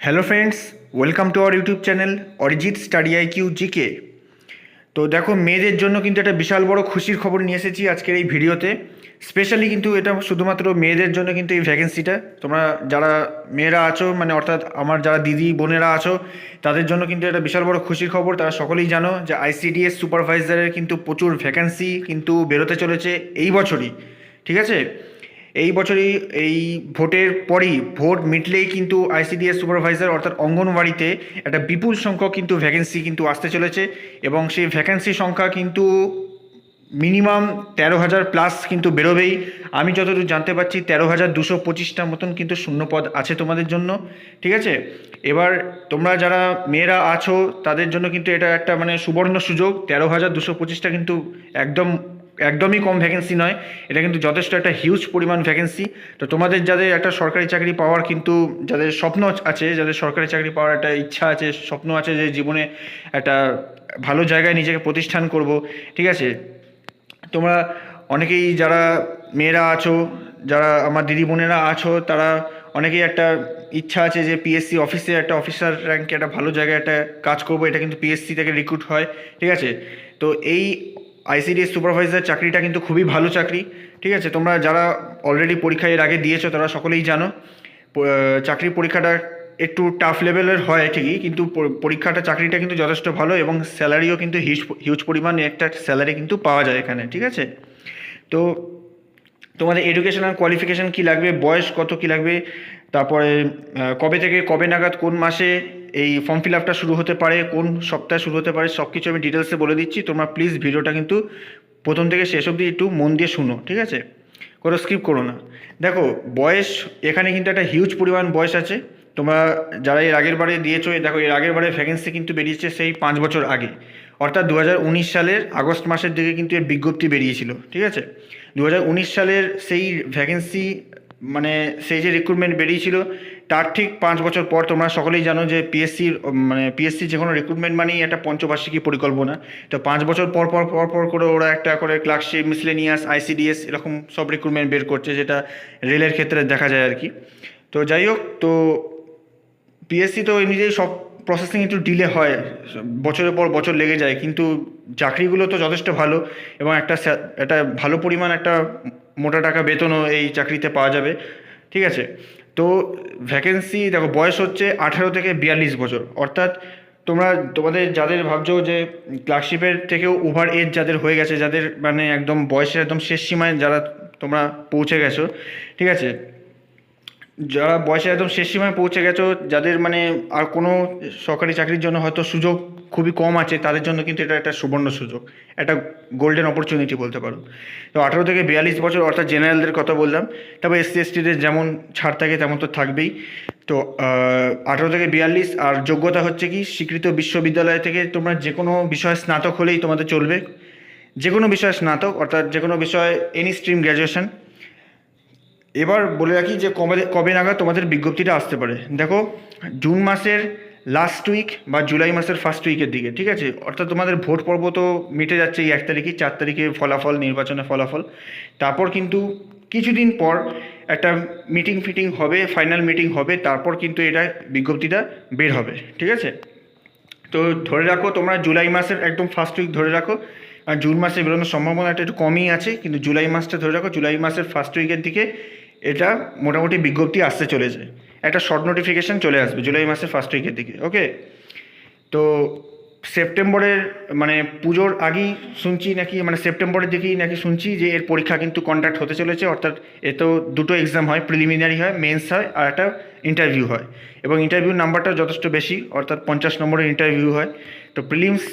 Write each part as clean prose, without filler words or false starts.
Hello friends, welcome to our YouTube channel Arijit study IQ GK. তো দেখো, মেয়েদের জন্য কিন্তু একটা বিশাল বড় খুশির খবর নিয়ে এসেছি আজকের এই ভিডিওতে। স্পেশালি কিন্তু এটা শুধুমাত্র মেয়েদের জন্য কিন্তু এই ভ্যাকেন্সিটা। তোমরা যারা মেয়েরা আছো, মানে অর্থাৎ আমার যারা দিদি বোনেরা আছো, তাদের জন্য কিন্তু এটা বিশাল বড় খুশির খবর। তারা সকলেই জানো যে আইসিডিএস সুপারভাইজারের কিন্তু প্রচুর ভ্যাকেন্সি কিন্তু বেরোতে চলেছে এই বছরই। ঠিক আছে, এই বছরই এই ভোটের পরই, ভোট মিটলেই কিন্তু আইসিডিএস সুপারভাইজার অর্থাৎ অঙ্গনওয়াড়িতে একটা বিপুল সংখ্যক কিন্তু ভ্যাকেন্সি কিন্তু আসতে চলেছে। এবং সেই ভ্যাকেন্সি সংখ্যা কিন্তু মিনিমাম 13,000 প্লাস কিন্তু বেরোবেই। আমি যতদূর জানতে পারছি 13,225টা মতন কিন্তু শূন্যপদ আছে তোমাদের জন্য। ঠিক আছে, এবার তোমরা যারা মেয়েরা আছো তাদের জন্য কিন্তু এটা একটা মানে সুবর্ণ সুযোগ। 13,225টা কিন্তু একদমই কম ভ্যাকেন্সি নয়, এটা কিন্তু যথেষ্ট একটা হিউজ পরিমাণ ভ্যাকেন্সি। তো তোমাদের যাদের একটা সরকারি চাকরি পাওয়ার কিন্তু যাদের স্বপ্ন আছে, যাদের সরকারি চাকরি পাওয়ার একটা ইচ্ছা আছে, স্বপ্ন আছে যে জীবনে একটা ভালো জায়গায় নিজেকে প্রতিষ্ঠান করব, ঠিক আছে, তোমরা অনেকেই যারা মেয়েরা আছো, যারা আমার দিদি বোনেরা আছো, তারা অনেকেই একটা ইচ্ছা আছে যে পিএসসি অফিসে একটা অফিসার র্যাঙ্কে একটা ভালো জায়গায় একটা কাজ করবো। এটা কিন্তু পিএসসি থেকে রিক্রুট হয়। ঠিক আছে, তো এই আইসিডিএস সুপারভাইজার চাকরিটা কিন্তু খুবই ভালো চাকরি। ঠিক আছে, তোমরা যারা অলরেডি পরীক্ষা এর আগে দিয়েছো তারা সকলেই জানো চাকরির পরীক্ষাটা একটু টাফ লেভেলের হয় ঠিকই, কিন্তু পরীক্ষাটা চাকরিটা কিন্তু যথেষ্ট ভালো এবং স্যালারিও কিন্তু হিউজ পরিমাণে একটা স্যালারি কিন্তু পাওয়া যায় এখানে। ঠিক আছে, তো তোমাদের এডুকেশনাল কোয়ালিফিকেশান কী লাগবে, বয়স কত কী লাগবে, তারপরে কবে থেকে কবে নাগাদ কোন মাসে এই ফর্ম ফিল আপটা শুরু হতে পারে, কোন সপ্তাহে শুরু হতে পারে, সব কিছু আমি ডিটেলসে বলে দিচ্ছি। তোমরা প্লিজ ভিডিওটা কিন্তু প্রথম থেকে শেষ অবধি একটু মন দিয়ে শুনো। ঠিক আছে, কোনো স্কিপ করো না। দেখো, বয়স এখানে কিন্তু একটা হিউজ পরিমাণ বয়স আছে। তোমরা যারা এর আগের বারে দিয়েছো, দেখো এর আগের বারে ভ্যাকেন্সি কিন্তু বেরিয়েছে সেই 5 বছর আগে, অর্থাৎ 2019 সালের আগস্ট মাসের দিকে কিন্তু এর বিজ্ঞপ্তি বেরিয়েছিল। ঠিক আছে, 2019 সালের সেই ভ্যাকেন্সি মানে সেই যে রিক্রুটমেন্ট বেরিয়েছিল তার ঠিক 5 বছর পর তোমরা সকলেই জানো যে পিএসসি যে কোনো রিক্রুটমেন্ট মানেই একটা পঞ্চবার্ষিকী পরিকল্পনা। তো 5 বছর পর পর পর পর করে ওরা একটা করে ক্লার্কশিপ, মিসলেনিয়াস, আইসিডিএস এরকম সব রিক্রুটমেন্ট বের করছে, যেটা রেলের ক্ষেত্রে দেখা যায় আর কি। তো যাই হোক, তো পিএসসি তো এমনিতেই সব প্রসেসিং একটু ডিলে হয়, বছরের পর বছর লেগে যায়, কিন্তু চাকরিগুলো তো যথেষ্ট ভালো এবং একটা ভালো পরিমাণ একটা মোটা টাকা বেতনও এই চাকরিতে পাওয়া যাবে। ঠিক আছে, তো ভ্যাকেন্সি দেখো, বয়স হচ্ছে 18 থেকে 42 বছর, অর্থাৎ তোমাদের যাদের ভাবছো যে ক্লার্কশিপের থেকেও ওভার এজ যাদের হয়ে গেছে, যাদের মানে একদম বয়সের একদম শেষ সীমায় যারা তোমরা পৌঁছে গেছো, ঠিক আছে, যারা বয়সে একদম শেষ সীমায় পৌঁছে গেছো, যাদের মানে আর কোনো সরকারি চাকরির জন্য হয়তো সুযোগ খুবই কম আছে, তাদের জন্য কিন্তু এটা একটা সুবর্ণ সুযোগ, একটা গোল্ডেন অপরচুনিটি বলতে পারো। তো 18 থেকে 42 বছর অর্থাৎ জেনারেলদের কথা বললাম, তবে এসসি এসটিদের যেমন ছাড় থাকে তেমন তো থাকবেই। তো 18 থেকে 42, আর যোগ্যতা হচ্ছে কি স্বীকৃত বিশ্ববিদ্যালয় থেকে তোমরা যে কোনো বিষয়ে স্নাতক হলেই তোমাদের চলবে, যে কোনো বিষয়ে স্নাতক, অর্থাৎ যে কোনো বিষয়ে এনি স্ট্রিম গ্র্যাজুয়েশন। এবার বলে রাখি যে কবে কবে নাগাদ তোমাদের বিজ্ঞপ্তিটা আসতে পারে। দেখো, জুন মাসের লাস্ট উইক বা জুলাই মাসের ফার্স্ট উইকের দিকে। ঠিক আছে, অর্থাৎ তোমাদের ভোট পর্ব তো মিটে যাচ্ছে এই 1 তারিখে, 4 তারিখে ফলাফল, নির্বাচনের ফলাফল। তারপর কিন্তু কিছুদিন পর একটা মিটিং হবে, ফাইনাল মিটিং হবে, তারপর কিন্তু এটা বিজ্ঞপ্তিটা বের হবে। ঠিক আছে, তো ধরে রাখো তোমরা জুলাই মাসের একদম ফার্স্ট উইক ধরে রাখো, আর জুন মাসে বেরোনোর সম্ভাবনা একটু কমই আছে, কিন্তু জুলাই মাসটা ধরে রাখো, জুলাই মাসের ফার্স্ট উইকের দিকে এটা মোটামুটি বিজ্ঞপ্তি আসতে চলেছে, একটা শর্ট নোটিফিকেশান চলে আসবে জুলাই মাসের ফার্স্ট উইকের দিকে। ওকে, তো সেপ্টেম্বরের মানে পুজোর আগেই শুনছি নাকি, মানে সেপ্টেম্বরের দিকেই নাকি শুনছি যে এর পরীক্ষা কিন্তু কন্ডাক্ট হতে চলেছে, অর্থাৎ এ তো দুটো এক্সাম হয়, প্রিলিমিনারি হয়, মেন্স হয়, আর একটা ইন্টারভিউ হয়, এবং ইন্টারভিউ নাম্বারটা যথেষ্ট বেশি, অর্থাৎ 50 নম্বরের ইন্টারভিউ হয়। তো প্রিলিমস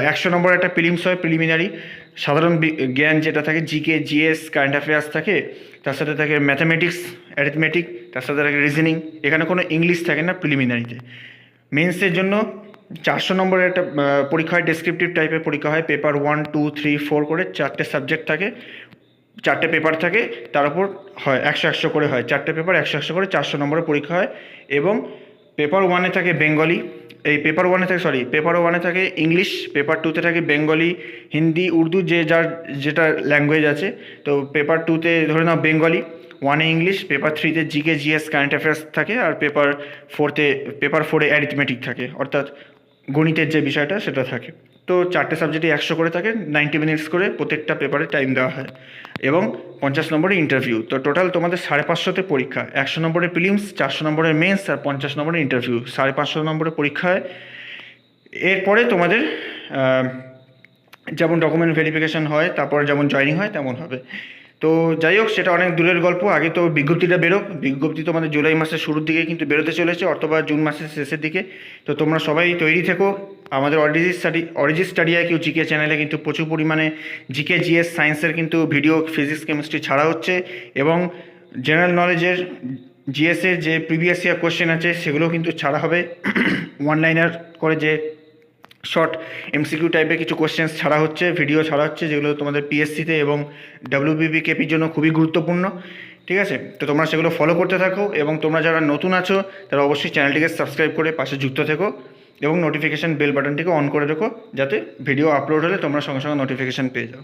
100 নম্বর একটা প্রিলিমস হয়, প্রিলিমিনারি সাধারণ জ্ঞান যেটা থাকে, জিকে, জিএস, কারেন্ট অ্যাফেয়ার্স থাকে, তার সাথে থাকে ম্যাথামেটিক্স, অ্যারিথমেটিক, তার সাথে থাকে রিজনিং, এখানে কোনো ইংলিশ থাকে না প্রিলিমিনারিতে। মেন্সের জন্য 400 নম্বরের একটা পরীক্ষা হয়, ডেসক্রিপটিভ টাইপের পরীক্ষা হয়, পেপার 1, 2, 3, 4 করে 4টে সাবজেক্ট থাকে, 4টে পেপার থাকে, তার উপর হয় 100 100 করে হয়, 4টে পেপার 100 100 করে 400 নম্বরের পরীক্ষা হয়। এবং পেপার ওয়ানে থাকে বেঙ্গলি, এই পেপার ওয়ানে থাকে পেপার ওয়ানে থাকে ইংলিশ, পেপার টুতে থাকে বেঙ্গলি, হিন্দি, উর্দু, যে যার যেটা ল্যাঙ্গুয়েজ আছে। তো পেপার টুতে ধরে নাও বেঙ্গলি, ওয়ানে ইংলিশ, পেপার থ্রিতে জিকে জিএস কারেন্ট অ্যাফেয়ার্স থাকে, আর পেপার ফোরে অ্যারিথমেটিক থাকে, অর্থাৎ গণিতের যে বিষয়টা সেটা থাকে। তো 4টে সাবজেক্টে 100 করে থাকে, 90 মিনিটস করে প্রত্যেকটা পেপারে টাইম দেওয়া হয়, এবং 50 নম্বরের ইন্টারভিউ। তো টোটাল তোমাদের 550তে পরীক্ষা, 100 নম্বরের প্রিলিমস, 400 নম্বরের মেন্স, আর 50 নম্বরের ইন্টারভিউ, 550 নম্বরের পরীক্ষা হয়। এরপরে তোমাদের যেমন ডকুমেন্ট ভেরিফিকেশন হয়, তারপর যেমন জয়েনিং হয় তেমন হবে। তো যাই হোক, সেটা অনেক দূরের গল্প। আগে তো বিজ্ঞপ্তিটা বিজ্ঞপ্তি তোমাদের জুলাই মাসের শুরুর দিকে কিন্তু বেরোতে চলেছে, অথবা জুন মাসের শেষের দিকে। তো তোমরা সবাই তৈরি থেকো। আমাদের অরিজিৎ স্টাডি আইকিউ জিকে চ্যানেলে কিন্তু প্রচুর পরিমাণে জিকে জিএস সায়েন্সের কিন্তু ভিডিও, ফিজিক্স, কেমিস্ট্রি ছাড়া হচ্ছে, এবং জেনারেল নলেজের জিএসের যে প্রিভিয়াস ইয়ার কোশ্চেন আছে সেগুলোও কিন্তু ছাড়া হবে। ওয়ান লাইনার করে যে শর্ট এমসিকিউ টাইপের কিছু কোশ্চেন্স ছাড়া হচ্ছে, ভিডিও ছাড়া হচ্ছে, যেগুলো তোমাদের পিএসসিতে এবং ডাব্লিউবিপি কেপির জন্য খুবই গুরুত্বপূর্ণ। ঠিক আছে, তো তোমরা সেগুলো ফলো করতে থাকো, এবং তোমরা যারা নতুন আছো তারা অবশ্যই চ্যানেলটিকে সাবস্ক্রাইব করে পাশে যুক্ত থেকো, এবং নোটিফিকেশান বেল বাটনটিকে অন করে রেখো, যাতে ভিডিও আপলোড হলে তোমরা সঙ্গে সঙ্গে নোটিফিকেশান পেয়ে যাও।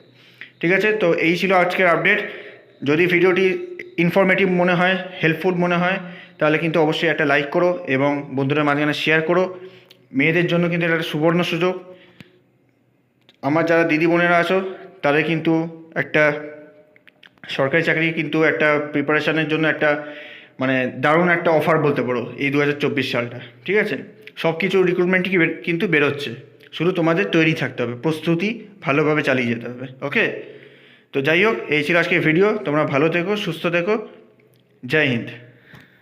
ঠিক আছে, তো এই ছিল আজকের আপডেট। যদি ভিডিওটি ইনফরমেটিভ মনে হয়, হেল্পফুল মনে হয়, তাহলে কিন্তু অবশ্যই একটা লাইক করো, এবং বন্ধুদের মাঝখানে শেয়ার করো। মেয়েদের জন্য কিন্তু এটা একটা সুবর্ণ সুযোগ। আমার যারা দিদি বোনেরা আছো তাদের কিন্তু একটা সরকারি চাকরি কিন্তু একটা প্রিপারেশানের জন্য একটা মানে দারুণ একটা অফার বলতে পারো এই 2024 সালটা। ঠিক আছে, সব কিছু রিক্রুটমেন্টই কিন্তু বেরোচ্ছে, শুধু তোমাদের তৈরি থাকতে হবে, প্রস্তুতি ভালোভাবে চালিয়ে যেতে হবে। ওকে, তো যাই হোক, এই ছিল আজকের ভিডিও। তোমরা ভালো থেকো, সুস্থ থেকো। জয় হিন্দ।